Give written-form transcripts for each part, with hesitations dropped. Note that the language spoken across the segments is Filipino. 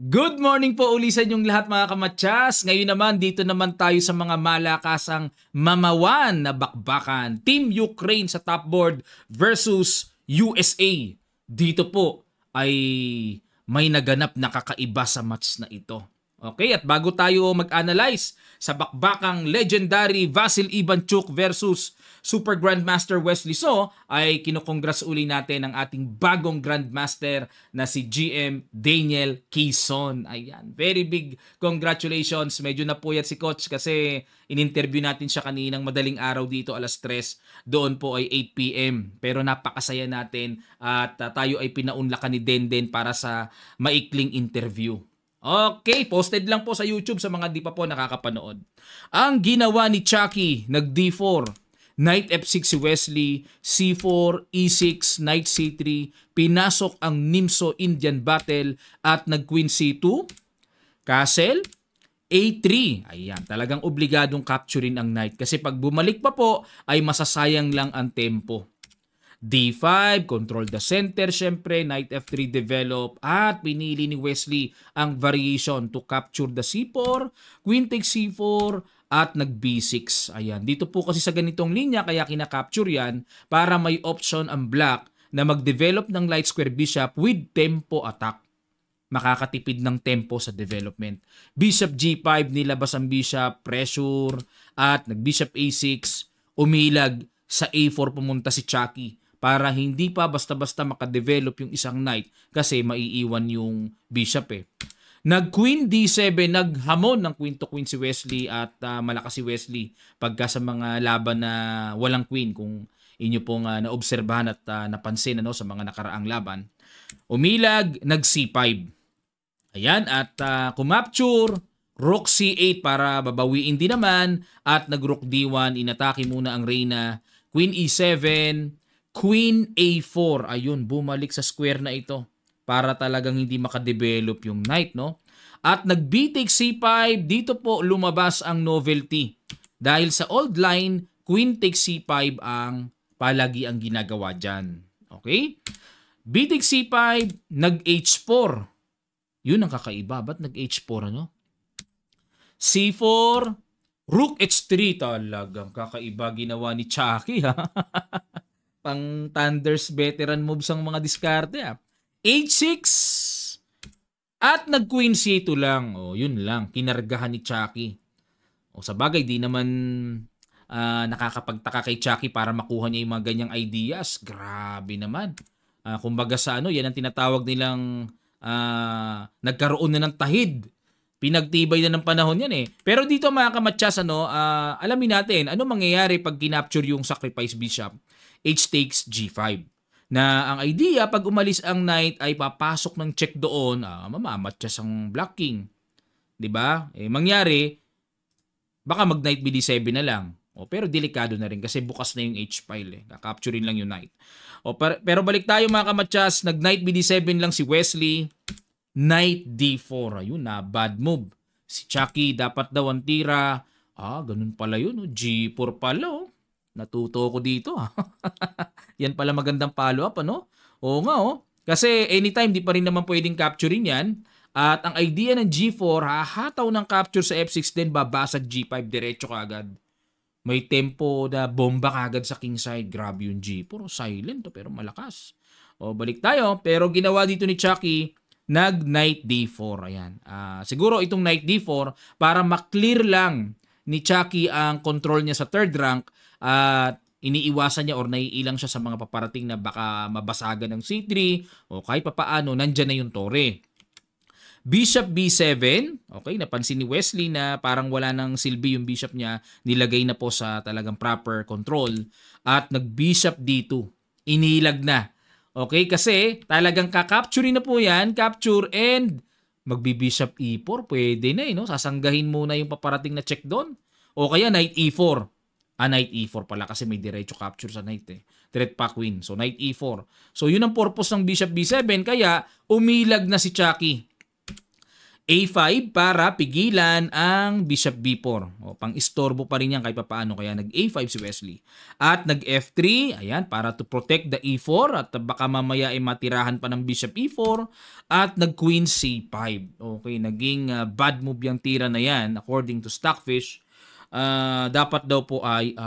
Good morning po uli sa inyong lahat mga kamatsas. Ngayon naman, dito naman tayo sa mga malakasang mamawan na bakbakan. Team Ukraine sa top board versus USA. Dito po ay may naganap na kakaiba sa match na ito. Okay, at bago tayo mag-analyze sa bakbakang legendary Vasil Ivanchuk versus Super Grandmaster Wesley So, ay kinukongrats uli natin ang ating bagong Grandmaster na si GM Daniel Quezon. Ayan, very big congratulations. Medyo napuyat si Coach kasi in-interview natin siya kaninang madaling araw dito alas 3. Doon po ay 8 p.m. Pero napakasaya natin at tayo ay pinaunlakan ni Denden para sa maikling interview. Okay, posted lang po sa YouTube sa mga di pa po nakakapanood. Ang ginawa ni Chucky, nag D4, Knight F6 si Wesley, C4, E6, Knight C3, pinasok ang Nimso Indian Battle at nag Queen C2, Castle, A3. Ayan, talagang obligadong capturein ang Knight kasi pag bumalik pa po ay masasayang lang ang tempo. D5, control the center syempre, Knight F3 develop at pinili ni Wesley ang variation to capture the C4, Queen takes C4 at nag B6. Ayan, dito po kasi sa ganitong linya kaya kinakapture yan para may option ang black na mag-develop ng light square bishop with tempo attack. Makakatipid ng tempo sa development. Bishop G5, nilabas ang bishop, pressure at nag-bishop A6, umilag sa A4 pumunta si Chucky para hindi pa basta-basta makadevelop yung isang knight kasi maiiwan yung bishop eh. Nag-queen D7, naghamon ng queen to queen si Wesley at malakas si Wesley pagka sa mga laban na walang queen kung inyo pong naobserbahan at napansin sa mga nakaraang laban. Umilag, nag C5. Ayan, at kumapture, rook C8 para babawiin din naman at nag-rook D1, inatake muna ang reyna, queen E7, Queen A4, ayun, bumalik sa square na ito para talagang hindi makadevelop yung knight, no? At nag-B take C5, dito po lumabas ang novelty. Dahil sa old line, Queen take C5 ang palagi ang ginagawa dyan. Okay? B take C5, nag-H4. Yun ang kakaiba. Ba't nag-H4, ano? C4, Rook H3. Talagang kakaiba ginawa ni Chucky, ha? Pang Thunder's veteran moves ang mga diskarte. H6 at nag-Queen C2 lang. O, yun lang. Kinargahan ni Chucky. O, sa bagay, di naman nakakapagtaka kay Chucky para makuha niya yung mga ganyang ideas. Grabe naman. Kumbaga sa yan ang tinatawag nilang nagkaroon na ng tahid. Pinagtibay na ng panahon yan eh. Pero dito mga kamatsas, alamin natin, ano mangyayari pag kinapture yung sacrifice bishop? H takes G5. Na ang idea, pag umalis ang knight ay papasok ng check doon, mamamatyas ang black king. 'Di ba? Mangyari, baka mag knight BD7 na lang. Pero delikado na rin kasi bukas na yung H file. Kakapturein lang yung knight. Pero balik tayo mga kamatsas, nag knight BD7 lang si Wesley. Knight D4. Ayun na, bad move. Si Chucky dapat daw ang tira. Ganun pala yun. G4 pala. Natuto ko dito. Yan pala magandang follow-up, ano? Oo nga, Kasi anytime, di pa rin naman pwedeng capturing yan. At ang idea ng G4, hahataw ng capture sa F6 din, babasag G5, diretso kagad. May tempo na bomba kagad sa king side. Grabe yung G4. Silent, pero malakas. Balik tayo. Pero ginawa dito ni Chucky, nag-Knight D4. Ayan. Siguro itong Knight D4, para maklear lang ni Chucky ang control niya sa third rank, at iniiwasan niya or naiilang siya sa mga paparating na baka mabasagan ng C3 o kahit papaano, nandyan na yung tore. Bishop B7, okay, napansin ni Wesley na parang wala nang silbi yung bishop niya, nilagay na po sa talagang proper control at nag-bishop D2, inilag na. Okay, kasi talagang kakapturein na po yan, capture and magbi-bishop E4, pwede na sasanggahin muna yung paparating na check doon. O kaya knight E4. Knight E4 pala kasi may diretso capture sa knight Threat pa queen. So, knight E4. So, yun ang purpose ng bishop B7. Kaya, umilag na si Chucky. A5 para pigilan ang bishop B4. O, pang-istorbo pa rin yan kahit papaano. Kaya nag-A5 si Wesley. At nag-F3, ayan, para to protect the E4. At baka mamaya ay matirahan pa ng bishop E4. At nag-Queen C5. Okay, naging bad move yung tira na yan according to Stockfish. Dapat daw po ay,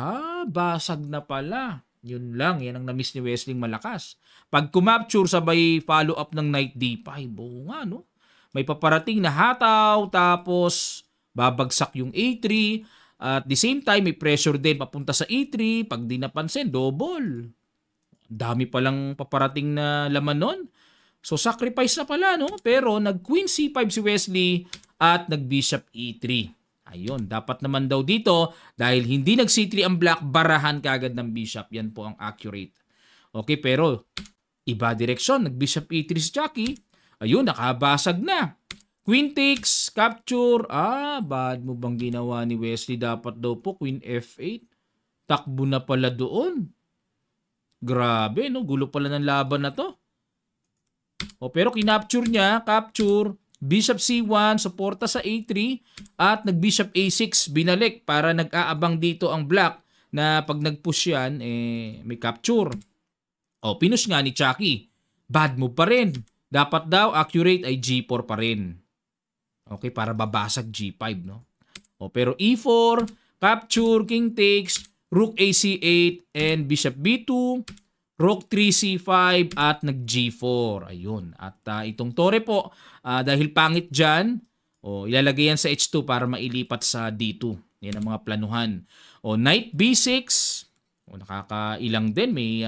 basag na pala. Yun lang, yan ang na-miss ni Wesley malakas. Pag kumapture sabay follow-up ng knight D5. Oo nga, no? May paparating na hataw, tapos babagsak yung A3. At the same time, may pressure din papunta sa A3. Pag di napansin, double. Dami palang paparating na laman nun. So, sacrifice na pala, no? Pero nag-Queen C5 si Wesley at nag-Bishop E3. Ayun, dapat naman daw dito, dahil hindi nag-C3 ang black, barahan kagad ng Bishop. Yan po ang accurate. Okay, pero iba direksyon. Nag-Bishop E3 si Chucky. Ayun, nakabasag na. Queen takes, capture. Bad mo bang ginawa ni Wesley? Dapat daw po Queen F8. Takbo na pala doon. Grabe, no? Gulo pala ng laban na to. Pero kinapture niya, capture. Bishop C1, suporta sa A3. At nag-Bishop A6, binalik para nag-aabang dito ang black na pag nag-push yan, may capture. Pinush nga ni Chucky. Bad move pa rin. Dapat daw accurate ay G4 pa rin. Okay, para babasag G5, no? Pero E4, capture, king takes, rook AC8, and bishop B2, rook 3C5, at nag-G4. Ayun. At itong tore po, dahil pangit dyan, ilalagay yan sa H2 para mailipat sa D2. Yan ang mga planuhan. Knight B6, nakakailang din. May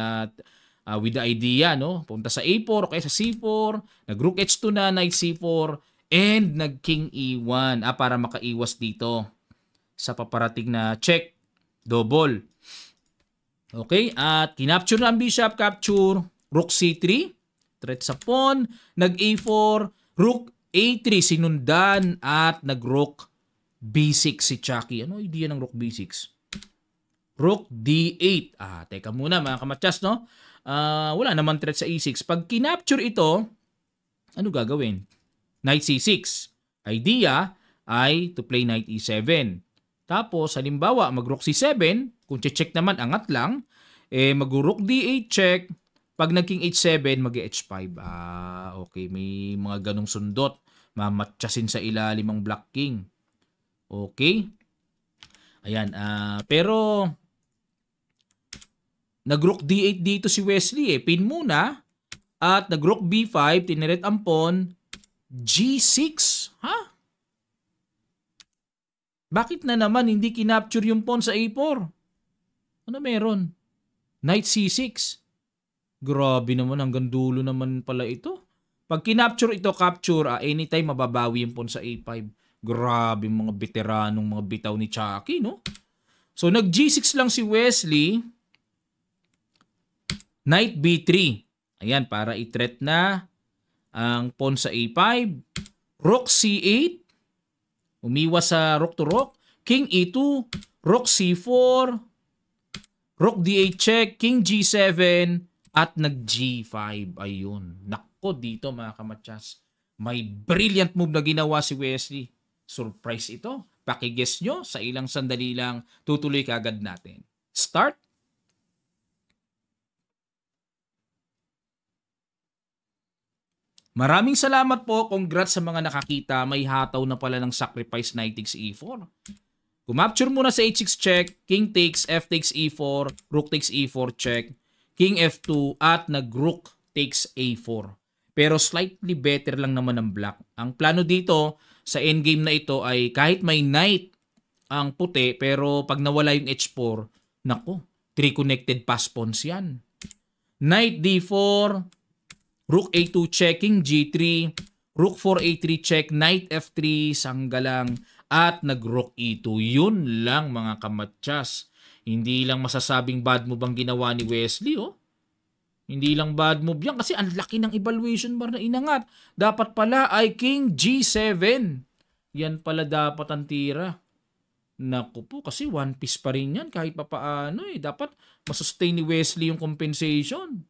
with the idea, no? Punta sa A4 o kaya sa C4, nag-rook H2 na, knight C4, and nag-king E1 para makaiwas dito sa paparating na check, double. Okay, at kinapture na ang bishop, capture, rook C3, threat sa pawn, nag-A4, rook A3, sinundan, at nag-rook B6 si Chucky. Ano idea ng rook B6? Rook D8. Teka muna mga kamatyas, no? Wala naman threat sa E6. Pag kinapture ito, ano gagawin? Knight C6. Idea ay to play knight E7. Tapos, halimbawa, mag-rook C7, kung check naman, angat lang, mag-rook D8 check, pag nag-king H7, mag-H5. Okay, may mga ganong sundot. Mamatyasin sa ilalim ang black king. Okay? Ayan, pero nag-rook D8 dito si Wesley pin muna. At nag-rook B5, tiniret ang pawn. G6? Bakit na naman hindi kinapture yung pawn sa A4? Ano meron? Knight C6. Grabe naman, hanggang dulo naman pala ito. Pag kinapture ito, capture, anytime mababawi yung pawn sa A5. Grabe mga veteranong mga bitaw ni Chucky, no? So nag-G6 lang si Wesley. Knight B3. Ayan, para i-threat na ang pawn sa A5. Rook C8. Umiwas sa rook to rook. King E2. Rook C4. Rook D8 check. King G7. At nag-G5. Ayun. Nako dito mga kamatyas. May brilliant move na ginawa si Wesley. Surprise ito. Pakiguess nyo. Sa ilang sandali lang, tutuloy kaagad natin. Start. Maraming salamat po. Congrats sa mga nakakita. May hataw na pala ng sacrifice knight takes E4. Kumapture muna sa H6 check. King takes, F takes E4. Rook takes E4 check. King F2 at nag-rook takes A4. Pero slightly better lang naman ang black. Ang plano dito sa endgame na ito ay kahit may knight ang puti, pero pag nawala yung H4, nako, 3 connected pass pawns yan. Knight D4, Rook A2 check, King G3, Rook 4 A3 check, Knight F3, sanggalang, at nag-Rook E2. Yun lang mga kamatyas. Hindi lang masasabing bad move ang ginawa ni Wesley, Hindi lang bad move yan kasi ang laki ng evaluation bar na inangat. Dapat pala ay King G7. Yan pala dapat ang tira. Naku po, kasi one piece pa rin yan kahit papaano Dapat masustain ni Wesley yung compensation.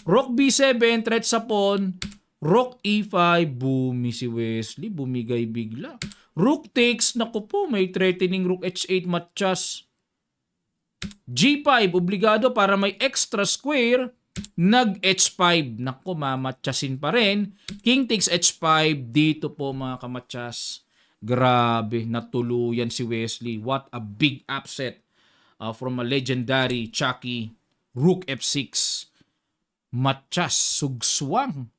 Rook B7, threat sa pawn. Rook E5, bumi si Wesley, bumigay bigla. Rook takes, naku po, may threatening Rook H8 matchas. G5, obligado para may extra square. Nag H5, naku, mamatchasin pa rin. King takes H5, dito po mga kamatchas. Grabe, natuluyan si Wesley. What a big upset from a legendary Chucky. Rook F6. Matchas, sugswang.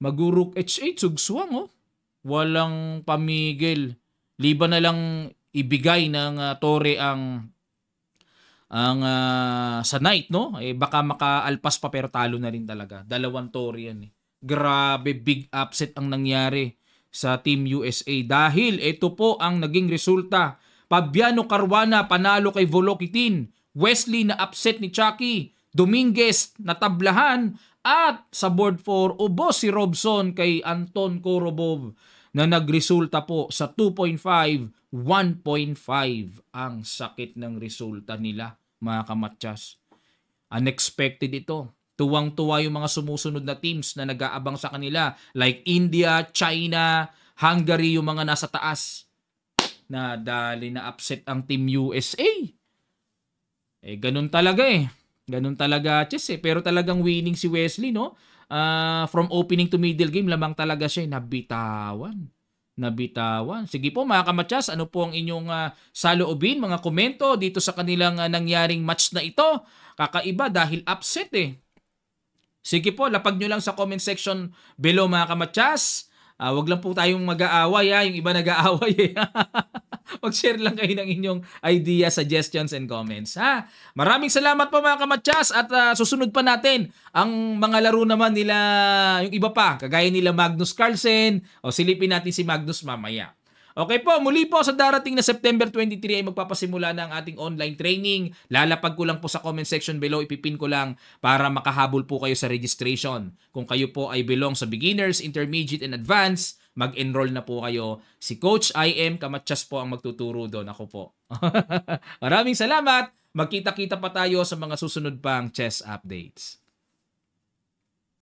Mag-Rook H8, sugswang oh. Walang pamigil. Liban na lang ibigay ng tore ang sa knight, no? Eh baka makaalpas pa pero talo na rin talaga. Dalawang tore yan eh. Grabe, big upset ang nangyari sa Team USA dahil ito po ang naging resulta. Fabiano Caruana panalo kay Volokitin. Wesley na upset ni Chucky. Dominguez natablahan. At sa board 4, ubos si Robson kay Anton Korobov na nagresulta po sa 2.5, 1.5. Ang sakit ng resulta nila, mga kamatchas. Unexpected ito. Tuwang-tuwa yung mga sumusunod na teams na nag-aabang sa kanila like India, China, Hungary, yung mga nasa taas. Nadali na upset ang Team USA. Eh, ganun talaga eh. Ganun talaga chess eh. Pero talagang winning si Wesley, no? From opening to middle game, lamang talaga siya. Nabitawan. Sige po mga kamatchas, ano po ang inyong saloobin, mga komento dito sa kanilang nangyaring match na ito? Kakaiba dahil upset eh. Sige po, lapag nyo lang sa comment section below mga kamatchas. Wag lang po tayong mag-aaway ha. Yung iba nag-aaway eh. Mag-share lang kayo ng inyong idea, suggestions, and comments. Ha? Maraming salamat po mga kamatchas at susunod pa natin ang mga laro naman nila, yung iba pa, kagaya nila Magnus Carlsen o silipin natin si Magnus mamaya. Okay po, muli po sa darating na September 23 ay magpapasimula na ang ating online training. Lalapag ko lang po sa comment section below, ipipin ko lang para makahabol po kayo sa registration. Kung kayo po ay belong sa beginners, intermediate, and advanced, mag-enroll na po kayo. Si Coach IM Kamatchas po ang magtuturo doon. Ako po. Maraming salamat. Magkita-kita pa tayo sa mga susunod pang chess updates.